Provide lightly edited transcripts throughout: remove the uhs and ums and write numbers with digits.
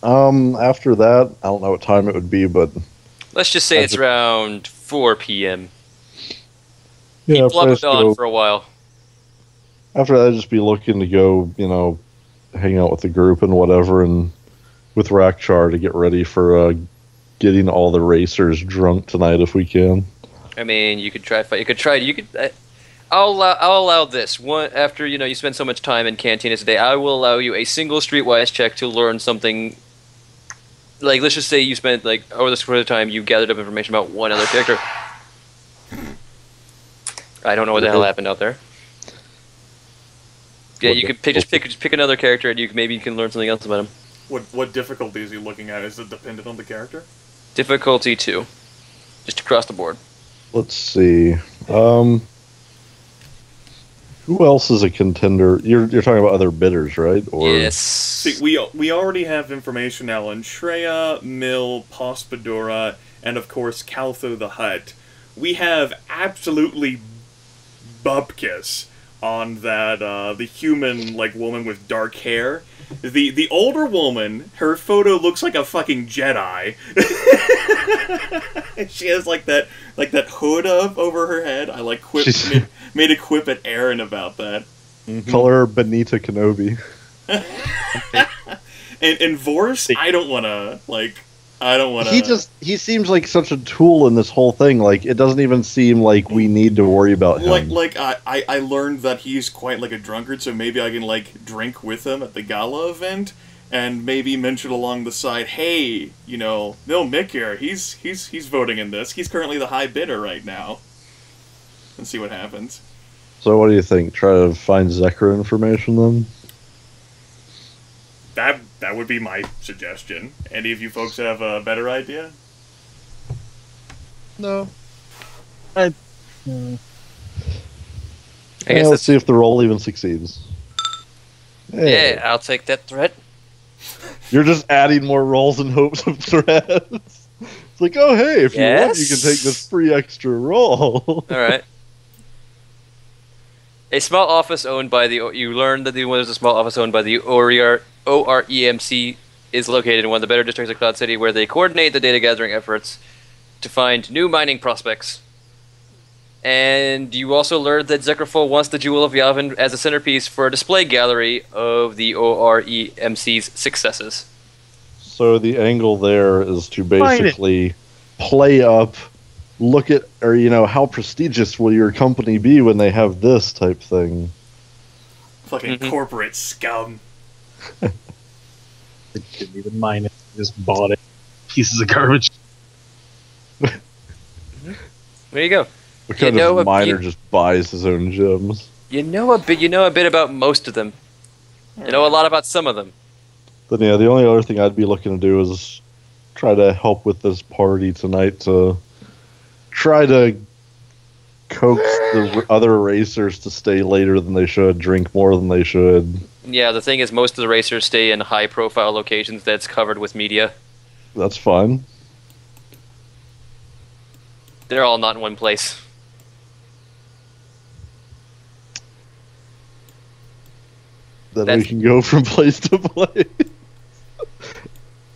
After that, I don't know what time it would be, but Let's just say it's after, around 4 p.m. yeah, Keep if I plugged just on go for a while. after that, I'd just be looking to go, hang out with the group and whatever, and with Rakcharr to get ready for getting all the racers drunk tonight if we can. I mean, you could try. You could try. You could. I'll allow this. One after you spend so much time in cantinas today. I will allow you a single streetwise check to learn something. Like, let's just say you spent over this period of time, you gathered up information about one other character. I don't know what the hell happened out there. Yeah, you could just pick another character, and maybe you can learn something else about him. What difficulty is he looking at? Is it dependent on the character? Difficulty 2, just across the board. Let's see. Who else is a contender? You're talking about other bidders, right? Or Yes. See, we already have information now on Shreya, Mill, Pospodora, and of course Caltho the Hutt. We have absolutely bupkis on that the human woman with dark hair. The older woman, her photo looks like a fucking Jedi. She has that hood up over her head. I made a quip at Aaron about that. Call her Benita Kenobi. and Vorse, I don't wanna. He seems like such a tool in this whole thing. Like, it doesn't even seem like we need to worry about him. I learned that he's quite a drunkard, so maybe I can drink with him at the gala event, and maybe mention along the side, hey, Mill Mick here, he's voting in this. He's currently the high bidder right now. And see what happens. So what do you think? Try to find Zekra information then? That would be my suggestion. Any of you folks have a better idea? No. I guess Let's see if the roll even succeeds. Hey. Yeah, I'll take that threat. You're just adding more rolls in hopes of threats. It's like, oh hey, if you want, you can take this free extra roll. Alright. A small office owned by you learn that there's a small office owned by the OREMC is located in one of the better districts of Cloud City, where they coordinate the data gathering efforts to find new mining prospects. And you also learned that Zekrafol wants the Jewel of Yavin as a centerpiece for a display gallery of the OREMC's successes. So the angle there is to basically play up, look at, or how prestigious will your company be when they have this type thing. Fucking corporate scum. They didn't even mine it. They just bought it. Pieces of garbage. There you go. What kind of miner just buys his own gems? You know a bit about most of them. You know a lot about some of them. Then yeah, the only other thing I'd be looking to do is try to help with this party tonight to try to coax the other racers to stay later than they should, drink more than they should. Yeah, the thing is, most of the racers stay in high-profile locations that's covered with media. That's fine. They're all not in one place. Then we can go from place to place.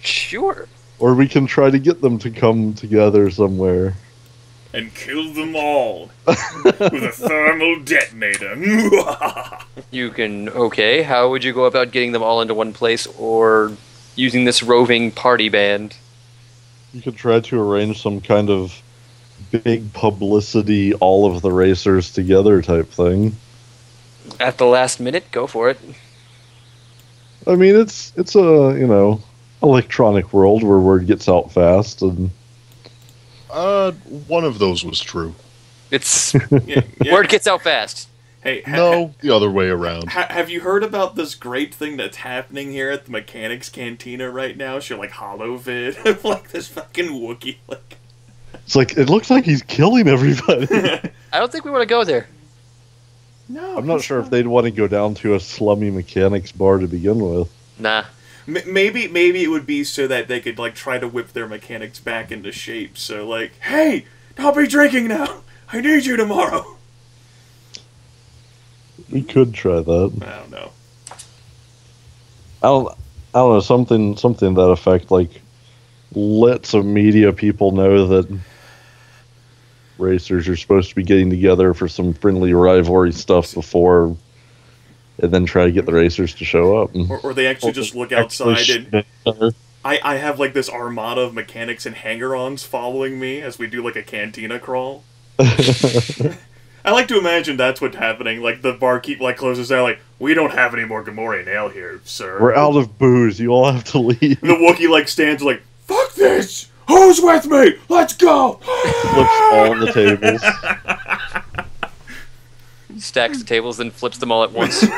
Sure. Or we can try to get them to come together somewhere. And kill them all with a thermal detonator. You can... Okay, how would you go about getting them all into one place, or using this roving party band? You could try to arrange some kind of big publicity, all of the racers together type thing. At the last minute, go for it. I mean, it's a, electronic world where word gets out fast, and... one of those was true. It's... Word gets out fast. Hey, no, the other way around. Have you heard about this great thing that's happening here at the Mechanics Cantina right now? Show holovid of this fucking Wookiee. It's it looks like he's killing everybody. I don't think we want to go there. No, I'm not sure if they'd want to go down to a slummy mechanics bar to begin with. Nah. Maybe it would be so that they could try to whip their mechanics back into shape. So hey, don't be drinking now. I need you tomorrow. We could try that. I don't know. I don't know, something to that effect. Like, let some media people know that racers are supposed to be getting together for some friendly rivalry stuff before, and then try to get the racers to show up. Or they actually just look outside and I have like this armada of mechanics and hanger-ons following me as we do like a cantina crawl. I like to imagine that's what's happening. Like the barkeep like closes down, like, we don't have any more Gamorrean ale here, sir. We're out of booze. You all have to leave. And the Wookiee like stands like, fuck this! Who's with me? Let's go! Flips all the tables. Stacks the tables, then flips them all at once. I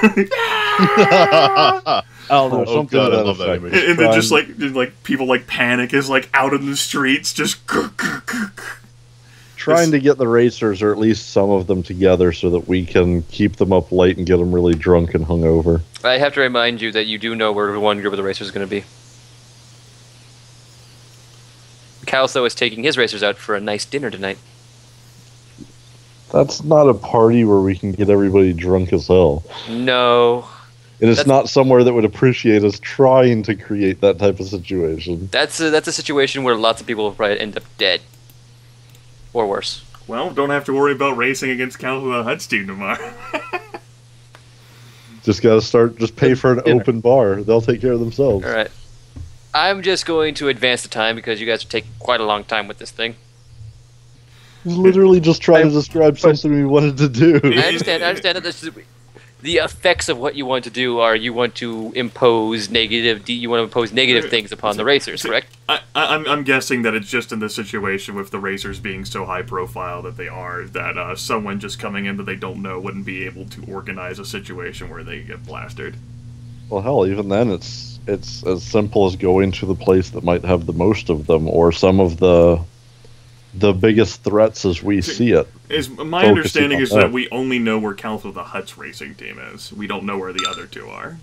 don't know. Oh, Something God, to I that love that effect. image. And then just like people like panic is like out in the streets, just Trying to get the racers, or at least some of them, together so that we can keep them up late and get them really drunk and hungover. I have to remind you that you do know where one group of the racers is going to be. Caltho is taking his racers out for a nice dinner tonight. That's not a party where we can get everybody drunk as hell. No. And it's That's- not somewhere that would appreciate us trying to create that type of situation. That's a situation where lots of people will probably end up dead. Or worse. Well, don't have to worry about racing against Count the Hutt's team tomorrow. Just pay for an open bar. They'll take care of themselves. Alright. I'm just going to advance the time because you guys are taking quite a long time with this thing. He's literally just trying to describe something we wanted to do. I understand that this is, the effects of what you want to do are you want to impose negative things upon the racers, correct? I'm guessing that it's just in this situation with the racers being so high profile that they are, that someone just coming in that they don't know wouldn't be able to organize a situation where they get blasted. Well, hell, even then, it's as simple as going to the place that might have the most of them, or some of the biggest threats as we see it. My understanding is that we only know where Caltho the Hutt's racing team is. We don't know where the other two are.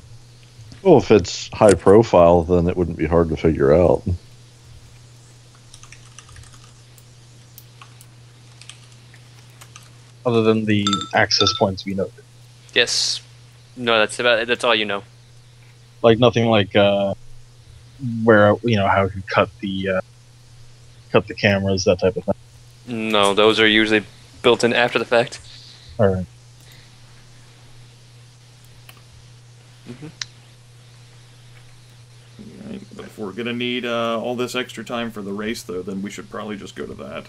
Well, if it's high profile, then it wouldn't be hard to figure out. Other than the access points we noted. Yes. No, that's all you know. Like nothing like where how you cut the cameras, that type of thing. No, those are usually built in after the fact. All right. Right, but if we're gonna need all this extra time for the race, though, then we should probably just go to that.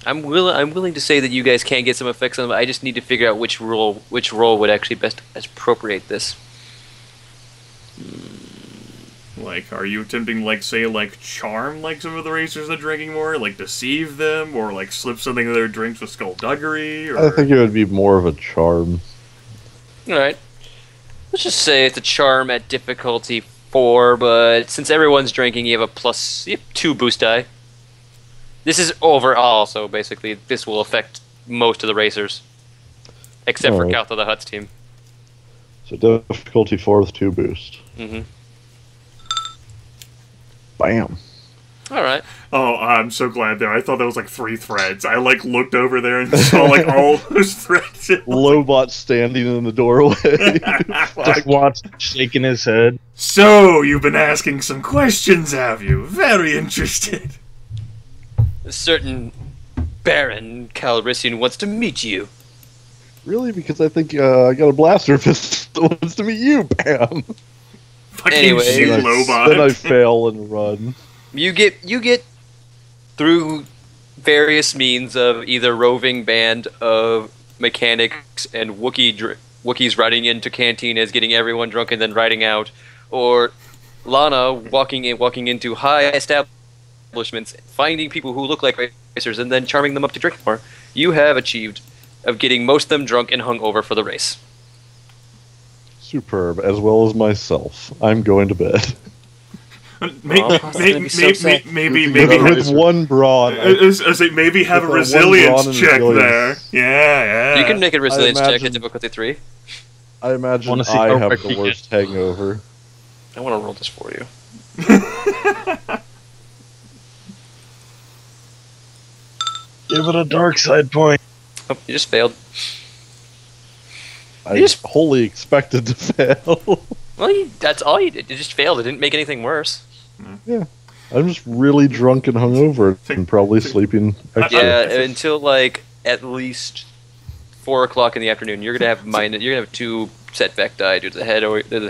I'm willing to say that you guys can get some effects on them. I just need to figure out which role would actually best appropriate this. Like, are you attempting, like, say, like, charm, like, some of the racers that are drinking more? Like, deceive them? Or, like, slip something in their drinks with skullduggery? Or... I think it would be more of a charm. Alright. Let's just say it's a charm at difficulty 4, but since everyone's drinking, you have you have 2 boost die. This is overall, so basically this will affect most of the racers. Except for Caltho the Hutt's team. So difficulty 4 with 2 boost. Mm-hmm. Bam. Alright. Oh, I'm so glad there. I thought that was like 3 threads. I like looked over there and saw like all those threads. Lobot standing in the doorway. Just Watts shaking his head. So, you've been asking some questions, have you? Very interested. A certain Baron Calrissian wants to meet you. Really? Because I think I got a blaster pistol that wants to meet you. Bam. Fucking Anyway, shoot Then Lobot. I fail and run. You get through various means of either roving band of mechanics and Wookiees riding into cantinas, getting everyone drunk and then riding out, or Laana walking into high establishments, finding people who look like racers and then charming them up to drink more. You have achieved of getting most of them drunk and hungover for the race. Superb, as well as myself. I'm going to bed. Maybe With one brawn. maybe have a with resilience one check brawn and there. Yeah. You can make a resilience check imagine- at difficulty 3. I imagine Wanna see I how have quick the he worst hangover. I want to roll this for you. Give it a dark side point. Oh, you just failed. I just wholly expected to fail. Well, that's all you did. You just failed. It didn't make anything worse. Yeah. I'm just really drunk and hungover and probably sleeping extra. Yeah, until like at least 4 o'clock in the afternoon, you're gonna have 2 setback die due to the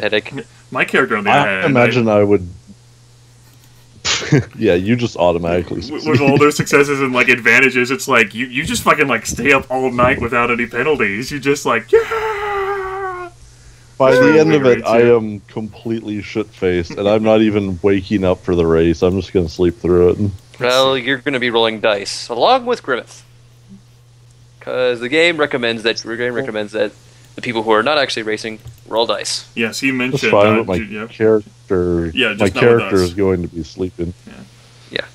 headache. My character on the other hand, I imagine I would. Yeah, you just automatically with all their successes and like advantages, it's like you just fucking like stay up all night without any penalties. You just like By the end of it, I am completely shit-faced, and I'm not even waking up for the race. I'm just going to sleep through it. Well, you're going to be rolling dice along with Grimith, because the game recommends that the people who are not actually racing roll dice. Yes, he mentioned. That's fine, but my character, my character is going to be sleeping. Yeah.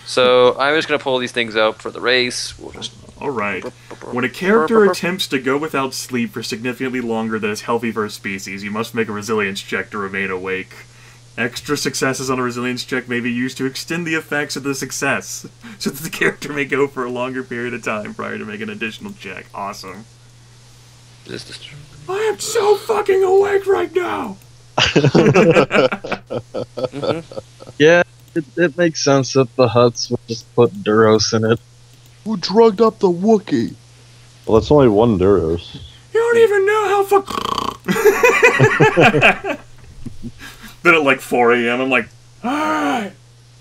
So I'm just going to pull these things out for the race. We'll just. Alright. When a character attempts to go without sleep for significantly longer than is healthy for a species, you must make a resilience check to remain awake. Extra successes on a resilience check may be used to extend the effects of the success, so that the character may go for a longer period of time prior to making an additional check. Awesome. I am so fucking awake right now! Yeah, it makes sense that the huts would just put Duros in it. Who drugged up the Wookiee? Well, that's only one Duros. You don't even know how Then at like 4 a.m. I'm like, alright,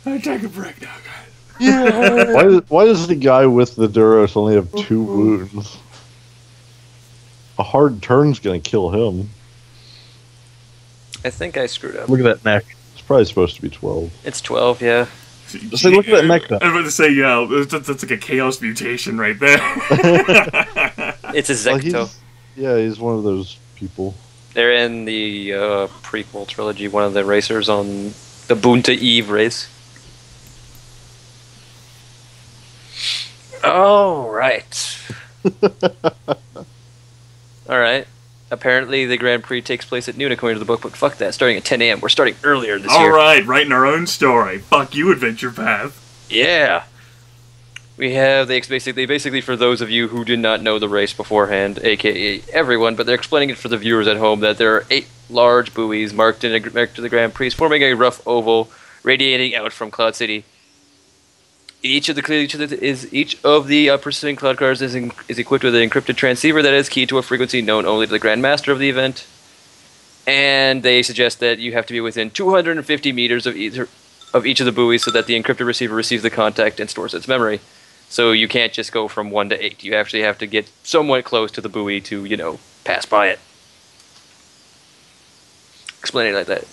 I take a break now, guys. Yeah. Why does the guy with the Duros only have 2 wounds? A hard turn's gonna kill him. I think I screwed up. Look at that neck. It's probably supposed to be 12. It's 12, yeah. Just like, look at that neck, though. I was about to say, yeah, that's like a chaos mutation right there. It's a Zecto. He's one of those people. They're in the prequel trilogy, one of the racers on the Bunta Eve race. Alright. Alright. Apparently the Grand Prix takes place at noon according to the book, but fuck that. Starting at 10 a.m. We're starting earlier this year. Alright, writing our own story. Fuck you, Adventure Path. Yeah. We have, they basically for those of you who did not know the race beforehand, aka everyone, but they're explaining it for the viewers at home, that there are 8 large buoys marked to the Grand Prix, forming a rough oval radiating out from Cloud City. Each of the pursuing cloud cars is equipped with an encrypted transceiver that is keyed to a frequency known only to the Grand Master of the event. And they suggest that you have to be within 250 meters of each of the buoys so that the encrypted receiver receives the contact and stores its memory. So you can't just go from 1 to 8. You actually have to get somewhat close to the buoy to, pass by it. Explain it like that.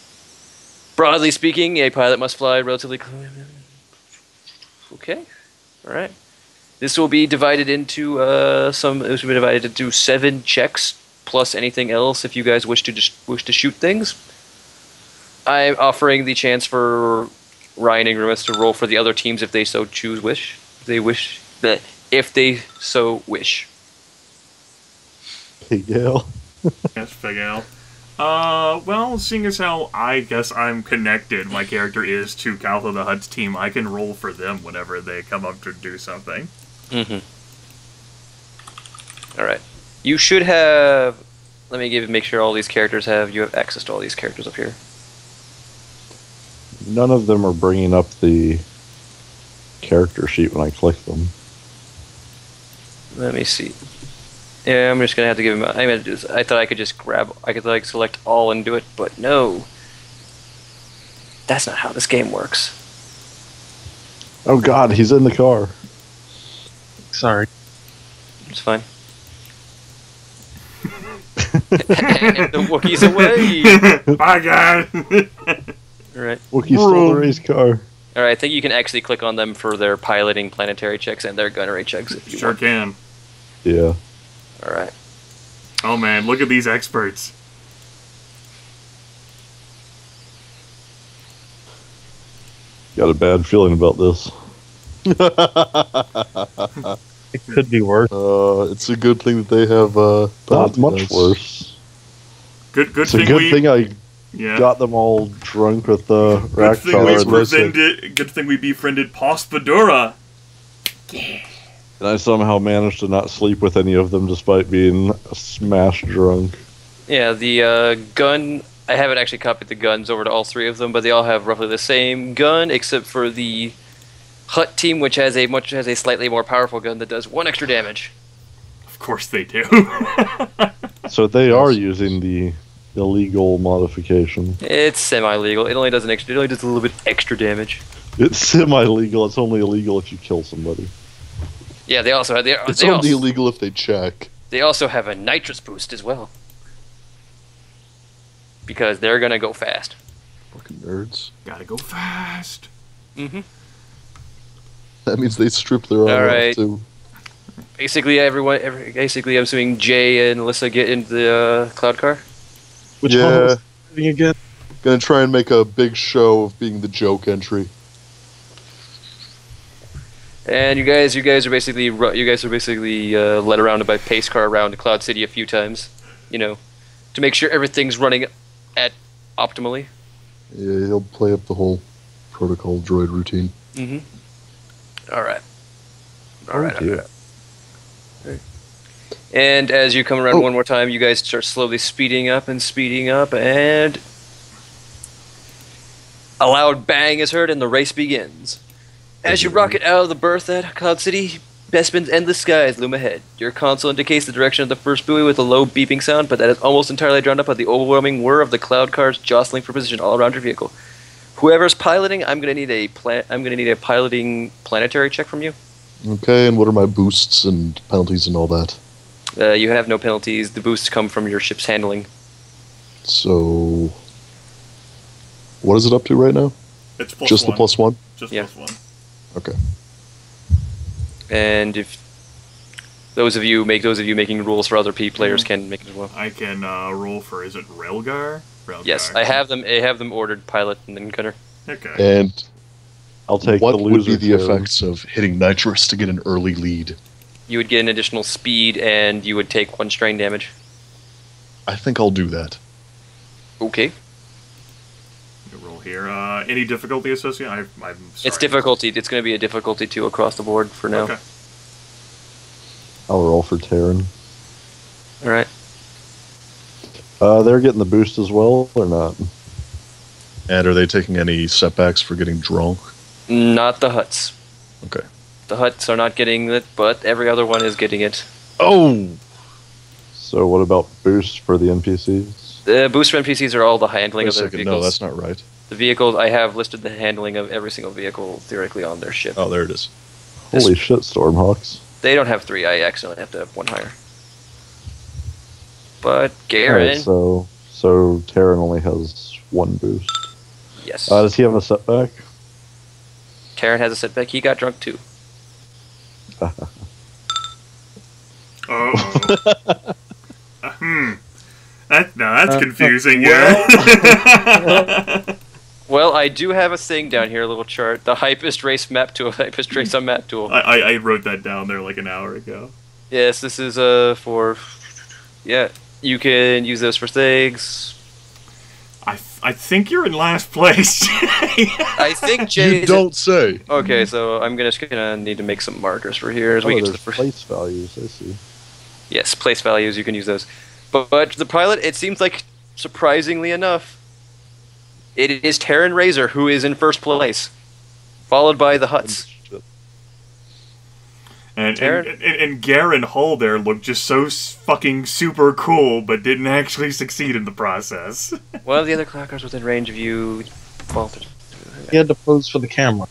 Broadly speaking, a pilot must fly relatively... Okay, all right. This will be divided into 7 checks plus anything else if you guys wish to shoot things. I'm offering the chance for Ryan and Grimith to roll for the other teams if they so wish. If they so wish. Big Al. Yes, Big Al. Well, seeing as how I guess I'm connected, my character is to Caltho the Hutt's team, I can roll for them whenever they come up to do something. Mm-hmm. Alright. You should have... Let me make sure all these characters you have access to all these characters up here. None of them are bringing up the character sheet when I click them. Let me see. Yeah, I'm just gonna have to give him. I'm gonna do this. I thought I could just select all and do it, but no. That's not how this game works. Oh God, he's in the car. Sorry. It's fine. And the Wookiee's away. Bye, guys. All right. Wookiee stole the race car. All right. I think you can actually click on them for their piloting planetary checks and their gunnery checks if you Sure want. can. Yeah. All right. Oh man, look at these experts. Got a bad feeling about this. It could be worse. It's a good thing that they have Not much dice. worse. Good It's a thing good thing I yeah. got them all drunk with the Good thing Rakcharr. good thing we befriended Pospodora. And I somehow managed to not sleep with any of them despite being smashed drunk. Yeah. The gun I haven't actually copied the guns over to all three of them, but they all have roughly the same gun, except for the Hut team, which has a slightly more powerful gun that does 1 extra damage. Of course they do. So they are using the illegal modification. It's semi-legal. It only does a little bit extra damage. It's semi-legal. It's only illegal if you kill somebody. Yeah, they also have It's only illegal if they check. They also have a nitrous boost as well, because they're gonna go fast. Fucking nerds. Gotta go fast. Mm-hmm. That means they strip their armor Alright. off too. Basically, I'm assuming Jay and Lissa get into the cloud car. Which one Yeah, was it again? gonna try and make a big show of being the joke entry. And you guys are basically led around by pace car around Cloud City a few times, to make sure everything's running at optimally. Yeah, he'll play up the whole protocol droid routine. Mm-hmm. All right. dear. And as you come around one more time, you guys start slowly speeding up, and a loud bang is heard, and the race begins. As you rocket out of the berth at Cloud City, Bespin's endless skies loom ahead. Your console indicates the direction of the first buoy with a low beeping sound, but that is almost entirely drowned out by the overwhelming whir of the cloud cars jostling for position all around your vehicle. Whoever's piloting, I'm gonna need a piloting planetary check from you. Okay, and what are my boosts and penalties and all that? You have no penalties. The boosts come from your ship's handling. So, what is it up to right now? It's plus Just one. the plus one? Just Yeah. plus one. Okay. And if those of you making rules for other players can make it as well. I can roll for, is it Railgar? Railgar. Yes, I have them ordered pilot and then gunner. Okay. And I'll take what the would loser. be the too. effects of hitting nitrous to get an early lead? You would get an additional speed, and you would take 1 strain damage. I think I'll do that. Okay. Roll here. Any difficulty associated? I'm sorry. It's difficulty. It's going to be a difficulty 2 across the board for now. Okay. I'll roll for Terran. All right. They're getting the boost as well, or not? And are they taking any setbacks for getting drunk? Not the Huts. Okay. The Huts are not getting it, but every other one is getting it. Oh! So what about boost for the NPCs? The booster NPCs are all the handling Wait a of their second, vehicles. no, that's not right. The vehicles, I have listed the handling of every single vehicle theoretically on their ship. Oh, there it is. Holy shit, Stormhawks. They don't have 3. I accidentally have to have 1 higher. But Garen, Alright, so Terran only has 1 boost. yes. Does he have a setback? Terran has a setback. He got drunk too. Oh. That's confusing. Well, I do have a thing down here, a little chart. The Hypest Race MapTool. Hypest Race on MapTool. I wrote that down there like an hour ago. Yes, this is for. Yeah, you can use those for things. I think you're in last place. I think Jay. You don't say! Okay, so I'm just gonna need to make some markers for here as we Oh, get to the there's first. place values, I see. Yes, place values. You can use those. But the pilot, it seems like surprisingly enough, it is Terran Razor who is in first place, followed by the Huts. And Garen Hull there looked just so fucking super cool, but didn't actually succeed in the process. One of the other cloud cars within range of you faltered. He had to pose for the camera.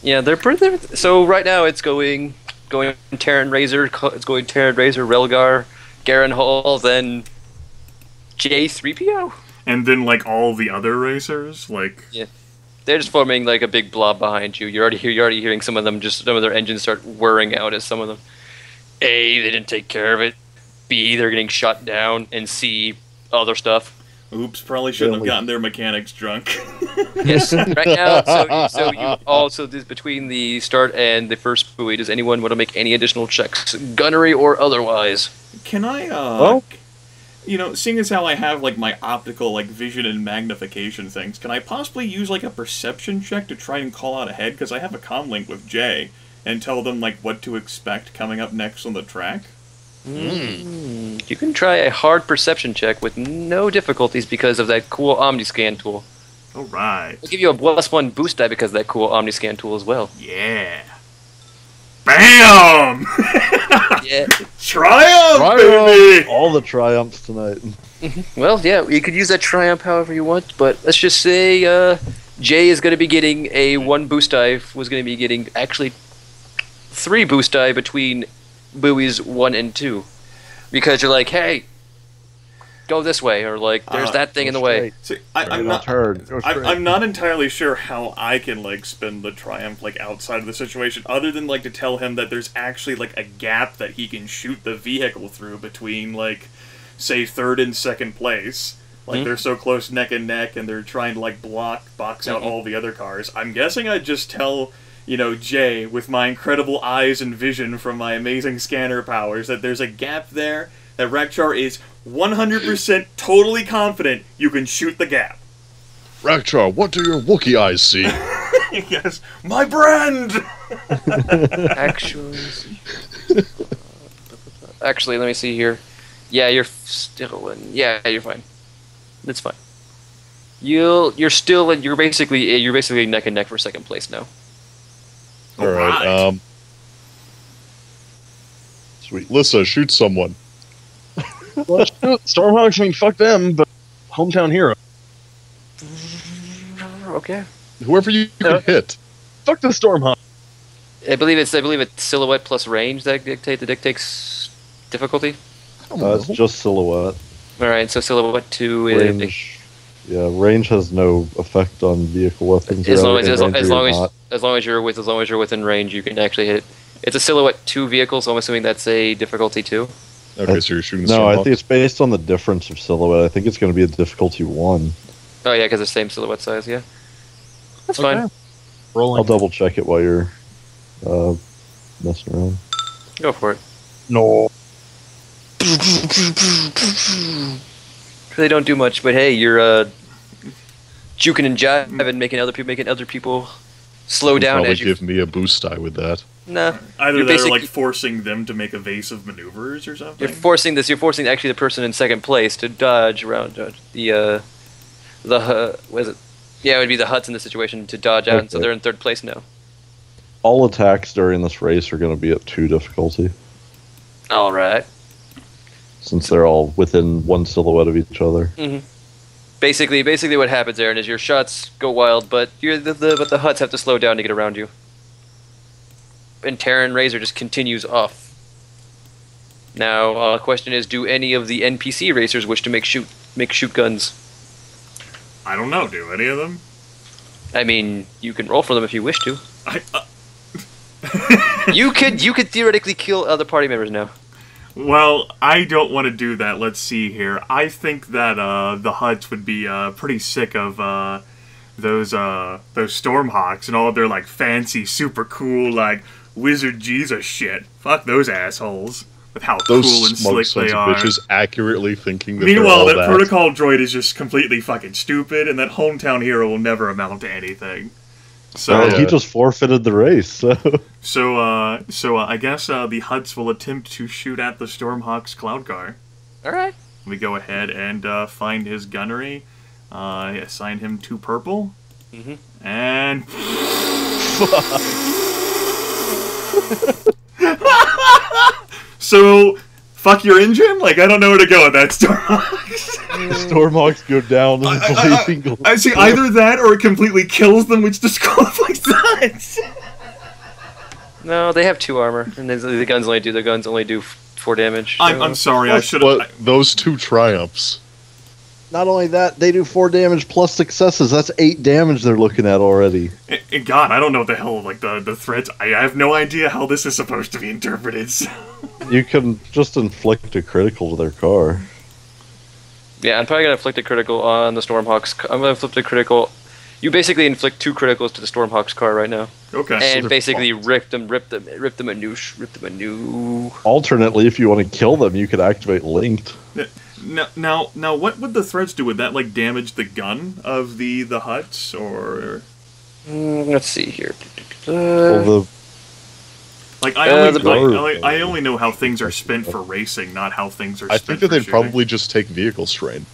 Yeah, they're pretty. So right now it's going Terran Razor. It's going Terran Razor, Relgar, Garen Hull, then Threepio. And then like all the other racers, like They're just forming like a big blob behind you. You're already hearing some of their engines start whirring out as some of them. A, they didn't take care of it. B, they're getting shot down. And C, other stuff. oops, probably shouldn't have gotten their mechanics drunk. Yes, right now. So you also between the start and the first buoy, does anyone want to make any additional checks, gunnery or otherwise? Can I seeing as how I have like my optical like vision and magnification things, can I possibly use like a perception check to try and call out ahead? Because I have a comm link with Jay and tell them like what to expect coming up next on the track. You You can try a hard perception check with no difficulties because of that cool Omniscan tool. Alright. I'll give you a +1 boost die because of that cool Omniscan tool as well. Yeah. BAM! Yeah. Triumph, baby! All the triumphs tonight. Well, yeah, you could use that triumph however you want, but let's just say Jay is going to be getting a 1 boost die, was going to be getting actually 3 boost die between buoys 1 and 2. Because you're like, hey, go this way, or like, there's that thing in the way. See, I'm not entirely sure how I can like spin the triumph like outside of the situation, other than like to tell him that there's actually like a gap that he can shoot the vehicle through between like, say, 3rd and 2nd place. Like they're so close neck and neck, and they're trying to like box out all the other cars. I'm guessing I'd just tell, you know, Jay, with my incredible eyes and vision from my amazing scanner powers, that there's a gap there, that Rakcharr is 100% totally confident you can shoot the gap. Rakcharr, what do your Wookiee eyes see? Yes, my brand! Actually, let me see here. Yeah, you're still in. Yeah, you're fine. That's fine. You're basically neck and neck for 2nd place now. Alright, sweet. Lissa, shoot someone. Well, Stormhawks, I mean, fuck them, but hometown hero. Okay. Whoever you can hit. Fuck the Stormhawk. I believe it's silhouette plus range that dictates difficulty. It's just silhouette. All right, so silhouette 2 Range. Yeah, range has no effect on vehicle weapons. As long as you're within range, you can actually hit it. It's a silhouette 2 vehicle, so I'm assuming that's a difficulty 2. Okay, so you're shooting. No, I think it's based on the difference of silhouette. I think it's going to be a difficulty 1. Oh yeah, because the same silhouette size. Yeah, that's fine. Rolling. I'll double check it while you're messing around. Go for it. No. They don't do much, but hey, you're juking and jiving, making other people slow down probably as you give me a boost die with that. Nah. Either that or like forcing them to make evasive maneuvers or something. You're forcing actually the person in 2nd place to dodge around the what is it? Yeah, it would be the Huts in this situation to dodge out, and so they're in 3rd place now. All attacks during this race are going to be at 2 difficulty. All right. Since they're all within 1 silhouette of each other. Mm-hmm. Basically, what happens, Aaron, is your shots go wild, but the Huts have to slow down to get around you. And Terran Razor just continues off. Now, question is, do any of the NPC racers wish to make shoot guns? I don't know. Do any of them? I mean, you can roll for them if you wish to. You could theoretically kill other party members now. Well, I don't want to do that. Let's see here. I think that the Huts would be pretty sick of those Stormhawks and all of their like fancy, super cool like Wizard Jesus shit. Fuck those assholes. With how Those cool and smug slick sons they of are. bitches accurately thinking that Meanwhile, they're that all protocol droid is just completely fucking stupid, and that hometown hero will never amount to anything. So He just forfeited the race, so... So I guess the Huts will attempt to shoot at the Stormhawk's cloud car. Alright. We go ahead and find his gunnery, assign him 2 purple, and... So, fuck your engine? Like, I don't know where to go with that, Stormhawks. Stormhawks go down and I see either that or it completely kills them, which disqualifies that. No, they have 2 armor, and the guns only do 4 damage. So. I'm sorry, I should have... Those 2 triumphs. Not only that, they do 4 damage plus successes. That's 8 damage they're looking at already. God, I don't know what the hell, like, the threats... I have no idea how this is supposed to be interpreted, so... You can just inflict a critical to their car. Yeah, I'm probably going to inflict a critical on the Stormhawks. I'm going to inflict a critical... You basically inflict 2 criticals to the Stormhawks car right now. Okay. And basically rip them a new... Alternately, if you want to kill them, you could activate Linked. Now, what would the threats do? Would that, like, damage the gun of the Huts, or...? Let's see here. Well, Like I only know how things are spent for racing, not how things are. I spent think that for they'd shooting. probably just take vehicle strain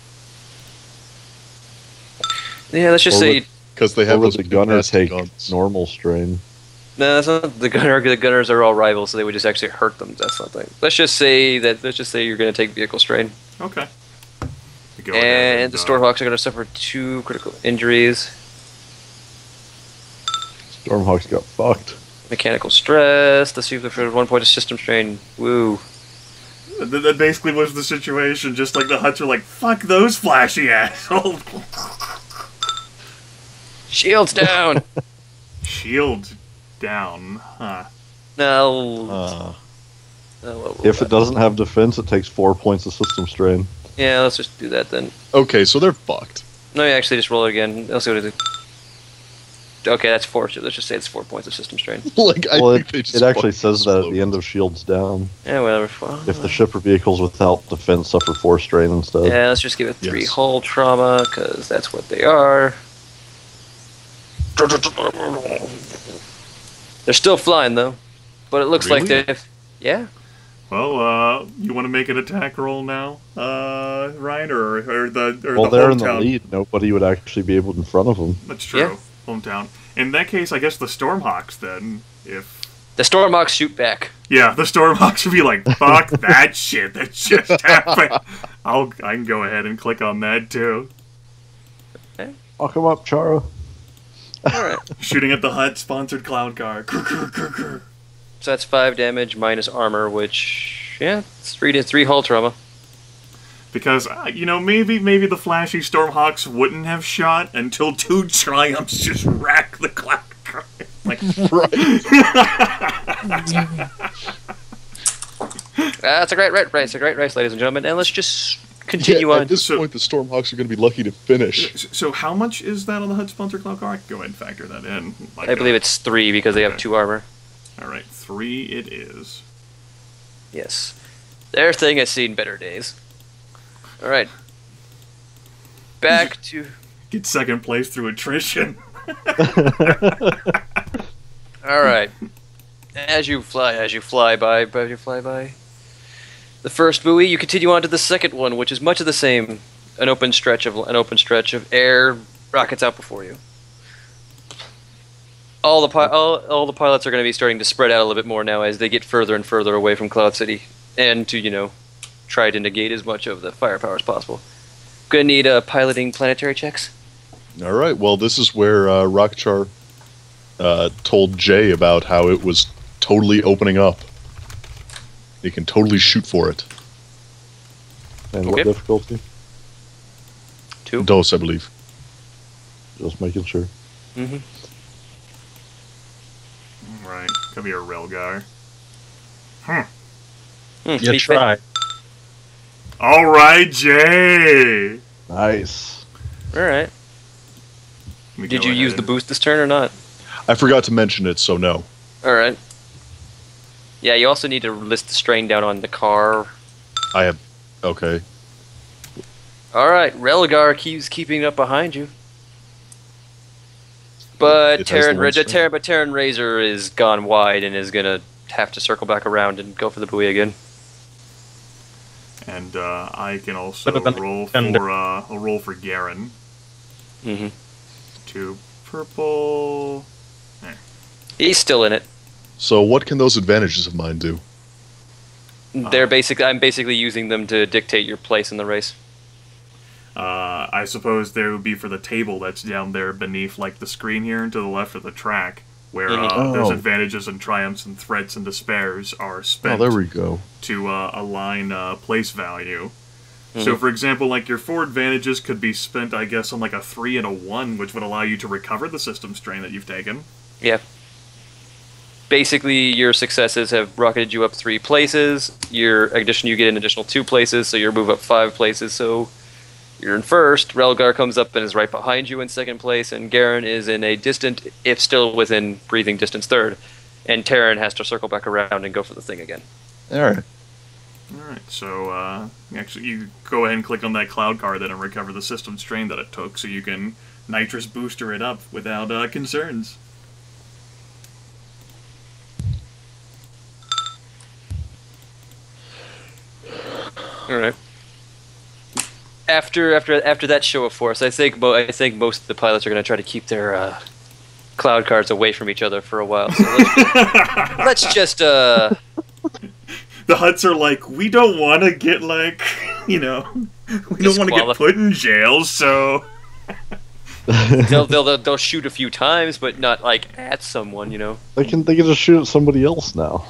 Yeah, let's just say. because they have Or would those the gunner nasty take guns. normal strain? No, that's not the gunner. The gunners are all rivals, so they would just actually hurt them. That's not the thing. Let's just say you're going to take vehicle strain, Okay. Go ahead and the Stormhawks are going to suffer 2 critical injuries. Stormhawks got fucked. Mechanical stress. Let's see if there's 1 point of system strain. Woo. That basically was the situation. Just like the Hutts are like, "Fuck those flashy assholes." Shields down. Shield down, huh? No. If it doesn't have defense, it takes 4 points of system strain. Yeah, let's just do that then. Okay, so they're fucked. No, you actually just roll it again. Let's see what it is. Okay, that's 4. Let's just say it's 4 points of system strain. Like, I Well, think they just it actually fucking says that at the explode. end of shields down. Yeah, whatever. If the ship or vehicles without defense suffer 4 strain instead. Yeah, let's just give it 3 Yes. hull trauma, because that's what they are. They're still flying, though. But it looks like Really? they've... Yeah. Well, you want to make an attack roll now, Ryan, or the Well, they're in the hometown? lead. Nobody would actually be able in front of them. That's true. Yeah. Hometown. In that case, I guess the Stormhawks then. If The Stormhawks shoot back. yeah, the Stormhawks would be like, "Fuck that shit that just happened." I can go ahead and click on that too. Fuck them up, Chara. Alright. Shooting at the Hutt sponsored cloud car. So that's 5 damage minus armor, which... Yeah, it's 3 hull trauma. Because maybe the flashy Stormhawks wouldn't have shot until 2 Triumphs just rack the cloud car. Like, Right. That's a great race. It's a great race, ladies and gentlemen. And let's just continue Yeah, on. at this point, the Stormhawks are going to be lucky to finish. so how much is that on the Hutt sponsored cloud car? I can go ahead and factor that in. I believe it's 3 because they have Okay. 2 armor. All right, 3 it is. Yes. Their thing has seen better days. Alright. Back to... Get second place through attrition. Alright. As you fly by the first buoy, you continue on to the second one, which is much of the same. An open stretch of air rockets out before you. All the pilots are going to be starting to spread out a little bit more now as they get further and further away from Cloud City, and to try to negate as much of the firepower as possible. Gonna need piloting planetary checks. All right, well, this is where Rakcharr told Jay about how it was totally opening up. He can totally shoot for it. And Okay. what difficulty? 2. Dose, I believe. Just making sure. Mm-hmm. Right, come here, Relgar. You try. All right, Jay. Nice. All right. Let me Did go you use ahead the boost this turn or not? I forgot to mention it, so no. All right. Yeah, you also need to list the strain down on the car. I have... Okay. All right, Relgar keeps keeping up behind you. But It has the one strain. Terran Razor is gone wide and is gonna have to circle back around and go for the buoy again. And I can also But then- I'll roll for Garen. Mm-hmm. 2 purple. He's still in it. So what can those advantages of mine do? I'm basically using them to dictate your place in the race. I suppose there would be for the table that's down there beneath, like the screen here, and to the left of the track, where Mhm. those Oh. advantages and triumphs and threats and despairs are Oh, spent there we go. to align place value. Mhm. So, for example, like your 4 advantages could be spent, I guess, on like a 3 and a 1, which would allow you to recover the system strain that you've taken. Yeah. Basically, your successes have rocketed you up 3 places. You get an additional 2 places, so you move up 5 places. So you're in first. Relgar comes up and is right behind you in second place, and Garen is in a distant, if still within breathing distance, third. And Terran has to circle back around and go for the thing again. All right. Alright, so actually you go ahead and click on that cloud card then and recover the system strain that it took, so you can nitrous booster it up without concerns. All right. After that show of force, I think most of the pilots are going to try to keep their cloud cars away from each other for a while. So let's just The Hutts are like, we don't want to get like, we don't want to get put in jail, so they'll shoot a few times, but not like at someone, They can just shoot at somebody else now.